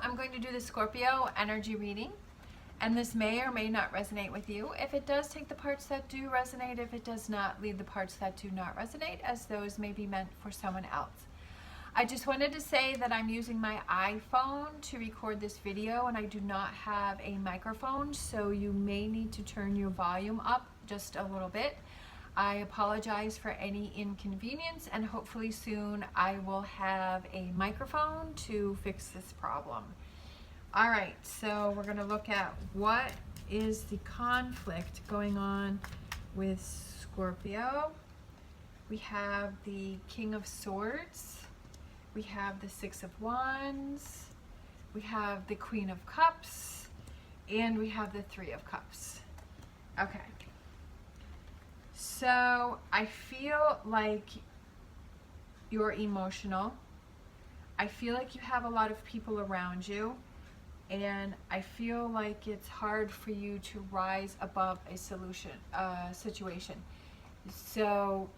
I'm going to do the Scorpio energy reading, and this may or may not resonate with you. If it does, take the parts that do resonate. If it does not, leave the parts that do not resonate, as those may be meant for someone else. I just wanted to say that I'm using my iPhone to record this video, and I do not have a microphone, so you may need to turn your volume up just a little bit. I apologize for any inconvenience, and hopefully soon I will have a microphone to fix this problem. All right, so we're going to look at what is the conflict going on with Scorpio. We have the King of Swords, we have the Six of Wands, we have the Queen of Cups, and we have the Three of Cups. Okay. So I feel like you're emotional. I feel like you have a lot of people around you, and I feel like it's hard for you to rise above a situation. So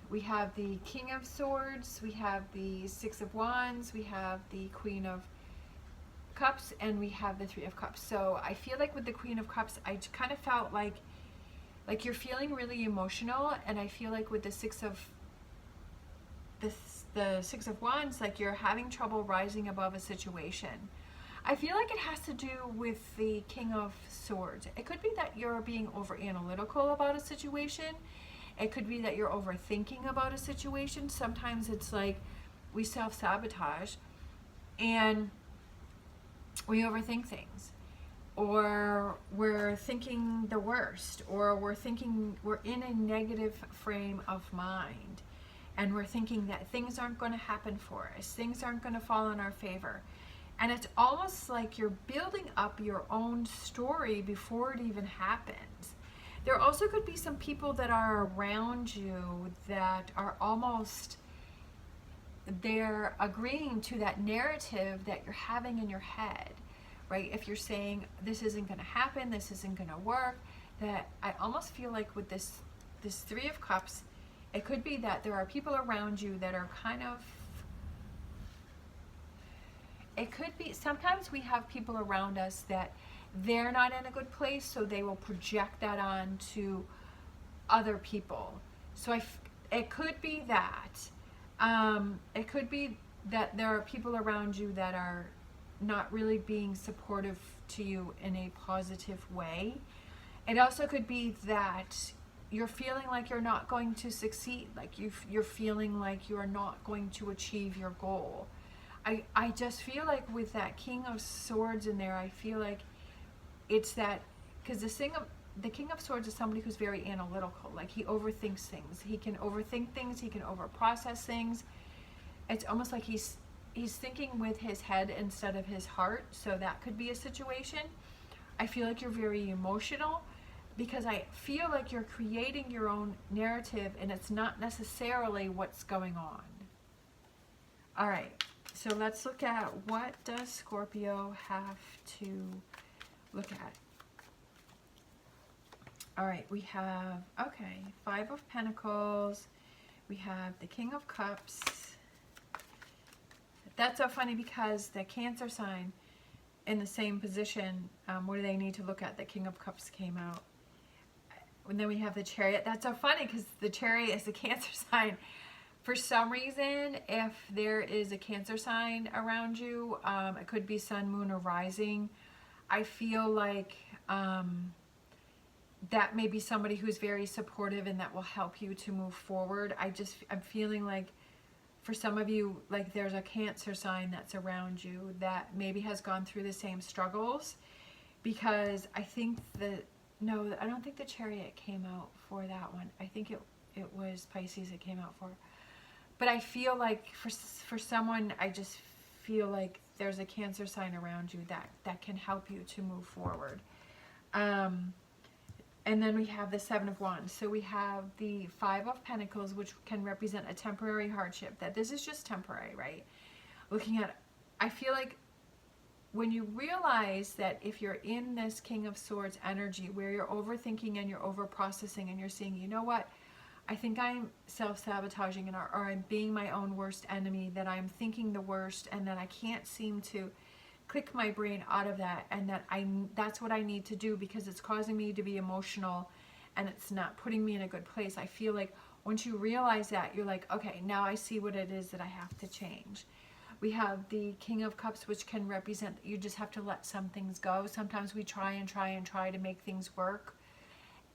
we have the King of Swords, we have the Six of Wands, we have the Queen of Cups, and we have the Three of Cups. So I feel like with the Queen of Cups, I kind of felt like you're feeling really emotional, and I feel like with the Six of Wands, like you're having trouble rising above a situation. I feel like it has to do with the King of Swords. It could be that you're being over analytical about a situation. It could be that you're overthinking about a situation. Sometimes it's like we self-sabotage and we overthink things, or we're thinking the worst, or we're in a negative frame of mind, and we're thinking that things aren't going to happen for us, things aren't going to fall in our favor. And it's almost like you're building up your own story before it even happens. There also could be some people that are around you that are almost, they're agreeing to that narrative that you're having in your head, right? If you're saying this isn't going to happen, this isn't going to work, that I almost feel like with this Three of Cups, it could be that there are people around you that are kind of, it could be, sometimes we have people around us that they're not in a good place, so they will project that on to other people. So it could be that. It could be that there are people around you that are not really being supportive to you in a positive way. It also could be that you're feeling like you're not going to succeed, like you're feeling like you're not going to achieve your goal. I just feel like with that King of Swords in there, I feel like it's that, because the King of Swords is somebody who's very analytical. Like he overthinks things. He can overthink things. He can overprocess things. It's almost like he's thinking with his head instead of his heart. So that could be a situation. I feel like you're very emotional, because I feel like you're creating your own narrative, and it's not necessarily what's going on. All right, so let's look at, what does Scorpio have to look at? All right, we have, okay, Five of Pentacles. We have the King of Cups. That's so funny, because the Cancer sign in the same position, what do they need to look at? The King of Cups came out. And then we have the Chariot. That's so funny, because the Chariot is the Cancer sign. For some reason, if there is a Cancer sign around you, it could be Sun, Moon, or Rising. I feel like that may be somebody who's very supportive and that will help you to move forward. I'm feeling like for some of you, like there's a Cancer sign that's around you that maybe has gone through the same struggles, because I think no, I don't think the Chariot came out for that one. I think it was Pisces it came out for. But I feel like for someone, I just feel like there's a Cancer sign around you that can help you to move forward. And then we have the Seven of Wands. So we have the Five of Pentacles, which can represent a temporary hardship, that this is just temporary, right? Looking at, I feel like when you realize that if you're in this King of Swords energy where you're overthinking and you're overprocessing and you're saying, you know what, I think I'm self-sabotaging, or I'm being my own worst enemy, that I'm thinking the worst, and that I can't seem to click my brain out of that, and that's what I need to do, because it's causing me to be emotional and it's not putting me in a good place. I feel like once you realize that, you're like, okay, now I see what it is that I have to change. We have the King of Cups, which can represent that you just have to let some things go. Sometimes we try and try and try to make things work,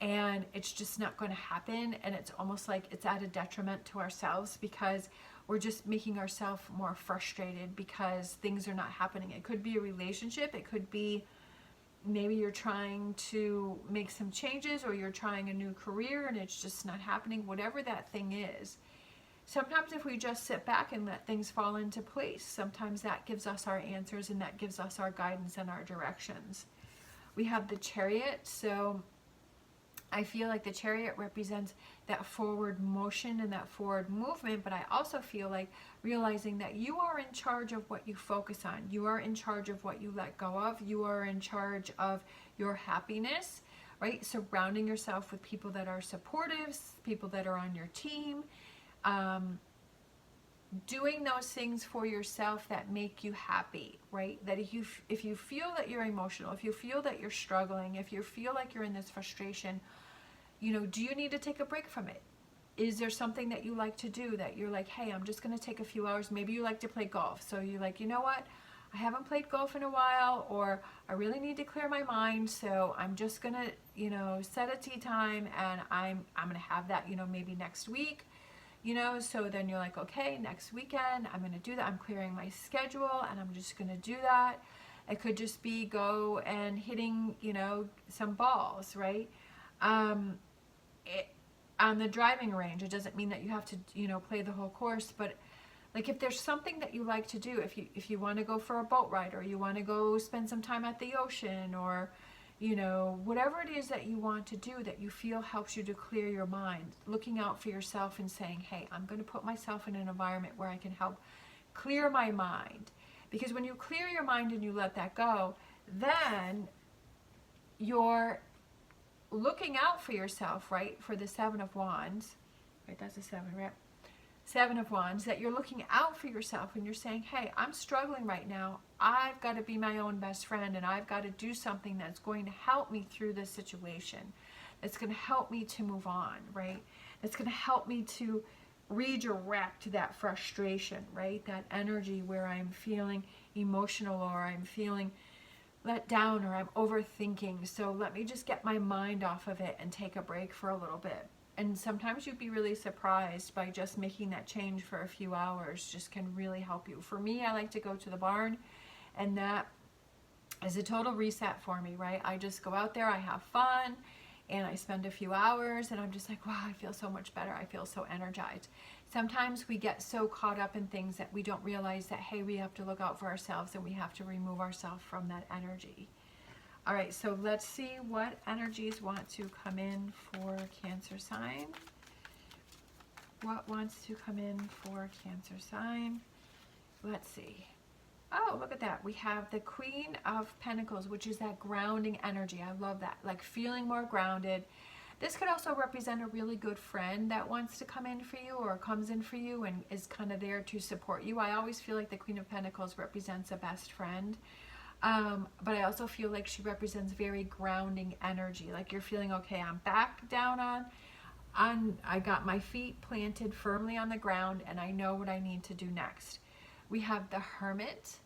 and it's just not going to happen, and it's almost like it's at a detriment to ourselves, because we're just making ourselves more frustrated because things are not happening. It could be a relationship, it could be maybe you're trying to make some changes, or you're trying a new career and it's just not happening. Whatever that thing is, sometimes if we just sit back and let things fall into place, sometimes that gives us our answers, and that gives us our guidance and our directions. We have the Chariot, so I feel like the Chariot represents that forward motion and that forward movement, but I also feel like realizing that you are in charge of what you focus on. You are in charge of what you let go of. You are in charge of your happiness, right? Surrounding yourself with people that are supportive, people that are on your team, doing those things for yourself that make you happy, right? That if you feel that you're emotional, if you feel that you're struggling, if you feel like you're in this frustration, you know, do you need to take a break from it? Is there something that you like to do that you're like, hey, I'm just going to take a few hours? Maybe you like to play golf, so you're like, you know what, I haven't played golf in a while, or I really need to clear my mind, so I'm just going to, you know, set a tea time, and I'm going to have that, you know, maybe next week. You know, so then you're like, okay, next weekend, I'm going to do that. I'm clearing my schedule, and I'm just going to do that. It could just be go and hitting, you know, some balls, right? On the driving range, it doesn't mean that you have to, you know, play the whole course, but like if there's something that you like to do, if you want to go for a boat ride, or you want to go spend some time at the ocean, or you know, whatever it is that you want to do that you feel helps you to clear your mind, looking out for yourself and saying, hey, I'm going to put myself in an environment where I can help clear my mind. Because when you clear your mind and you let that go, then you're looking out for yourself, right? For the Seven of Wands, right? That's a seven, right? Seven of Wands, that you're looking out for yourself, and you're saying, hey, I'm struggling right now. I've got to be my own best friend, and I've got to do something that's going to help me through this situation, that's going to help me to move on, right? That's going to help me to redirect that frustration, right? That energy where I'm feeling emotional, or I'm feeling let down, or I'm overthinking. So let me just get my mind off of it and take a break for a little bit. And sometimes you'd be really surprised by just making that change for a few hours just can really help you. For me, I like to go to the barn, and that is a total reset for me, right? I just go out there, I have fun, and I spend a few hours, and I'm just like, wow, I feel so much better. I feel so energized. Sometimes we get so caught up in things that we don't realize that, hey, we have to look out for ourselves, and we have to remove ourselves from that energy. All right, so let's see what energies want to come in for Cancer sign. What wants to come in for Cancer sign? Let's see. Oh, look at that. We have the Queen of Pentacles, which is that grounding energy. I love that. Like feeling more grounded. This could also represent a really good friend that wants to come in for you, or comes in for you and is kind of there to support you. I always feel like the Queen of Pentacles represents a best friend. But I also feel like she represents very grounding energy. Like you're feeling, okay, I'm back down I got my feet planted firmly on the ground, and I know what I need to do next. We have the Hermit,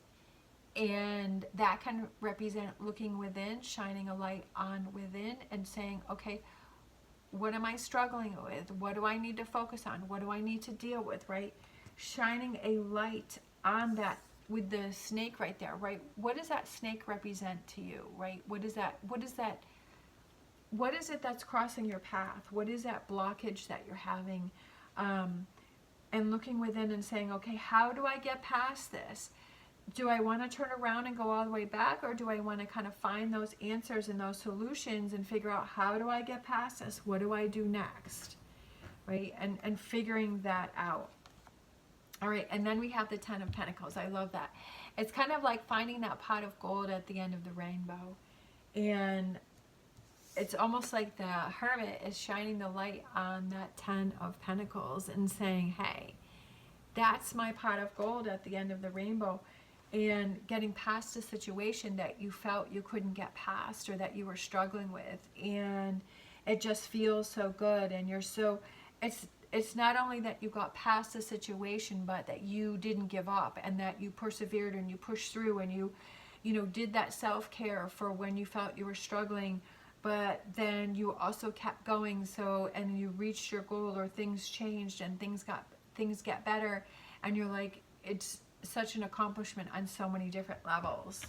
and that can represent looking within, shining a light on within, and saying, okay, what am I struggling with? What do I need to focus on? What do I need to deal with, right? Shining a light on that. With the snake right there, right? What does that snake represent to you, right? What is it that's crossing your path? What is that blockage that you're having? And looking within and saying, okay, how do I get past this? Do I want to turn around and go all the way back, or do I want to kind of find those answers and those solutions and figure out, how do I get past this? What do I do next, right? And figuring that out. All right, and then we have the Ten of Pentacles. I love that. It's kind of like finding that pot of gold at the end of the rainbow. And it's almost like the Hermit is shining the light on that 10 of Pentacles and saying, hey, that's my pot of gold at the end of the rainbow. And getting past a situation that you felt you couldn't get past or that you were struggling with. And it just feels so good. And you're so, it's not only that you got past the situation, but that you didn't give up and that you persevered and you pushed through and you did that self-care for when you felt you were struggling, but then you also kept going. So, and you reached your goal, or things changed and things get better. And you're like, it's such an accomplishment on so many different levels.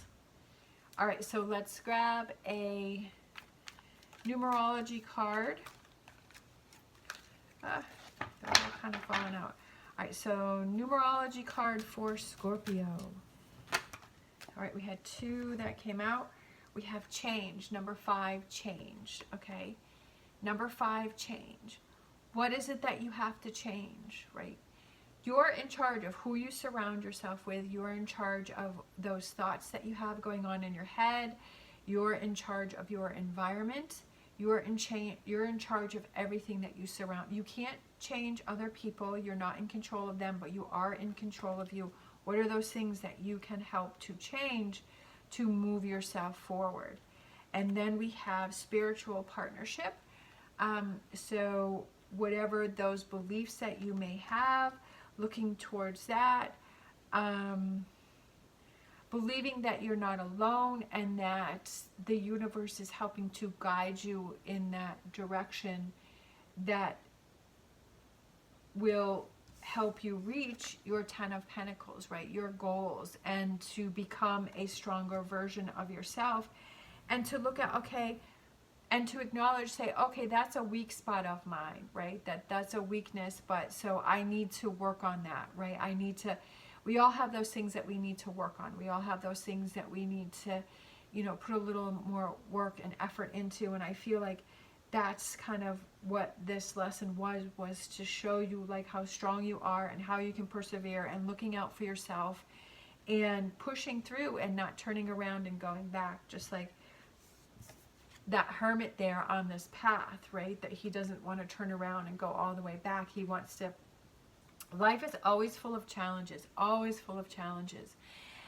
All right, so let's grab a numerology card. They're all kind of falling out. All right, so numerology card for Scorpio. All right, we had 2 that came out. We have change, number 5, change, okay? Number 5, change. What is it that you have to change, right? You're in charge of who you surround yourself with. You're in charge of those thoughts that you have going on in your head. You're in charge of your environment. You're in charge of everything that you surround. You can't change other people. You're not in control of them, but you are in control of you. What are those things that you can help to change to move yourself forward? And then we have spiritual partnership. So whatever those beliefs that you may have, looking towards that, believing that you're not alone and that the universe is helping to guide you in that direction that will help you reach your 10 of Pentacles, right? Your goals, and to become a stronger version of yourself, and to look at, okay, and to acknowledge, say, okay, that's a weak spot of mine, right? That's a weakness, but so I need to work on that, right? We all have those things that we need to work on. We all have those things that we need to, put a little more work and effort into. And I feel like that's kind of what this lesson was to show you like how strong you are and how you can persevere and looking out for yourself and pushing through and not turning around and going back, just like that Hermit there on this path, right? That he doesn't want to turn around and go all the way back. He wants to. Life is always full of challenges, always full of challenges.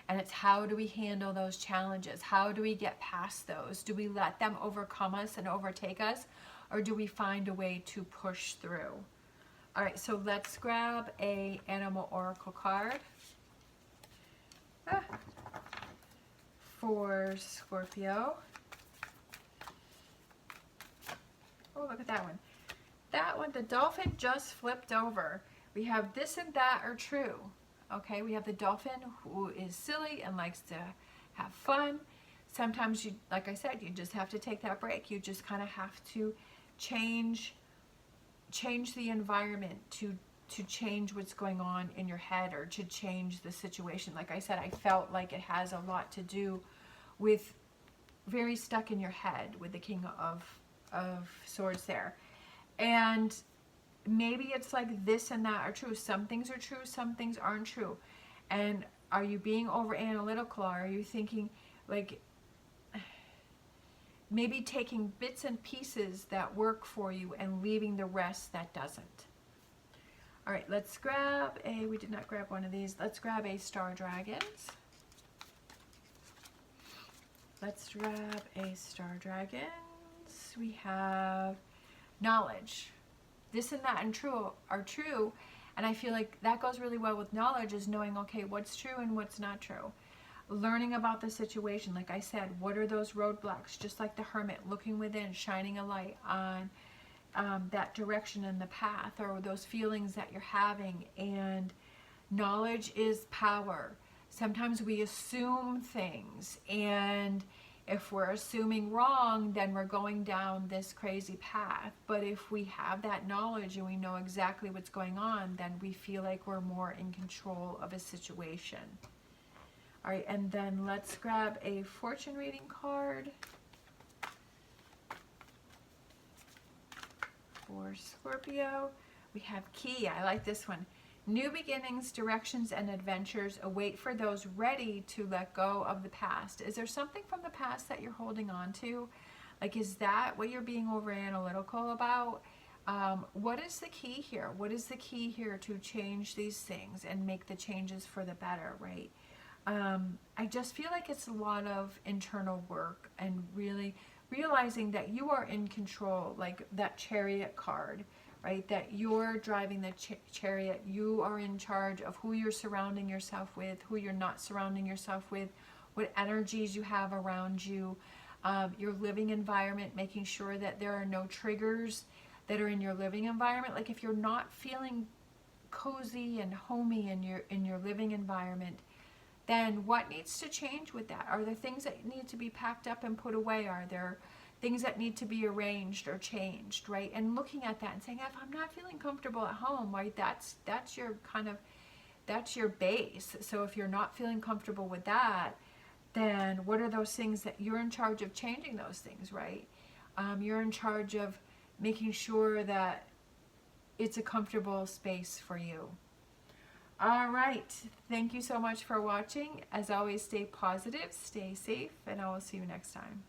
And it's how do we handle those challenges? How do we get past those? Do we let them overcome us and overtake us? Or do we find a way to push through? All right, so let's grab a animal oracle card for Scorpio. Oh, look at that one. That one, the dolphin just flipped over. We have this and that are true. Okay, we have the dolphin who is silly and likes to have fun. Sometimes you, like I said, you just have to take that break. You just kind of have to change the environment to change what's going on in your head, or to change the situation. Like I said, I felt like it has a lot to do with very stuck in your head with the King of Swords there. And maybe it's like this and that are true. Some things are true, some things aren't true. And are you being over analytical? Are you thinking like maybe taking bits and pieces that work for you and leaving the rest that doesn't? All right, let's grab a, we did not grab one of these. Let's grab a Star Dragons. Let's grab a Star Dragons. We have knowledge. This and that and true are true. And I feel like that goes really well with knowledge, is knowing, okay, what's true and what's not true. Learning about the situation. Like I said, what are those roadblocks? Just like the Hermit, looking within, shining a light on that direction in the path, or those feelings that you're having. And knowledge is power. Sometimes we assume things, and if we're assuming wrong, then we're going down this crazy path. But if we have that knowledge and we know exactly what's going on, then we feel like we're more in control of a situation. All right, and then let's grab a fortune reading card for Scorpio. We have key. I like this one. New beginnings, directions, and adventures await for those ready to let go of the past. Is there something from the past that you're holding on to? Like, is that what you're being over analytical about? What is the key here? What is the key here to change these things and make the changes for the better, right? I just feel like it's a lot of internal work and really realizing that you are in control, like that Chariot card, right? That you're driving the chariot. You are in charge of who you're surrounding yourself with, who you're not surrounding yourself with, what energies you have around you, your living environment, making sure that there are no triggers that are in your living environment. Like if you're not feeling cozy and homey in your living environment, then what needs to change with that? Are there things that need to be packed up and put away? Are there things that need to be arranged or changed, right? And looking at that and saying, if I'm not feeling comfortable at home, right, that's your kind of, that's your base. So if you're not feeling comfortable with that, then what are those things that you're in charge of changing those things, right? You're in charge of making sure that it's a comfortable space for you. All right. Thank you so much for watching. As always, stay positive, stay safe, and I will see you next time.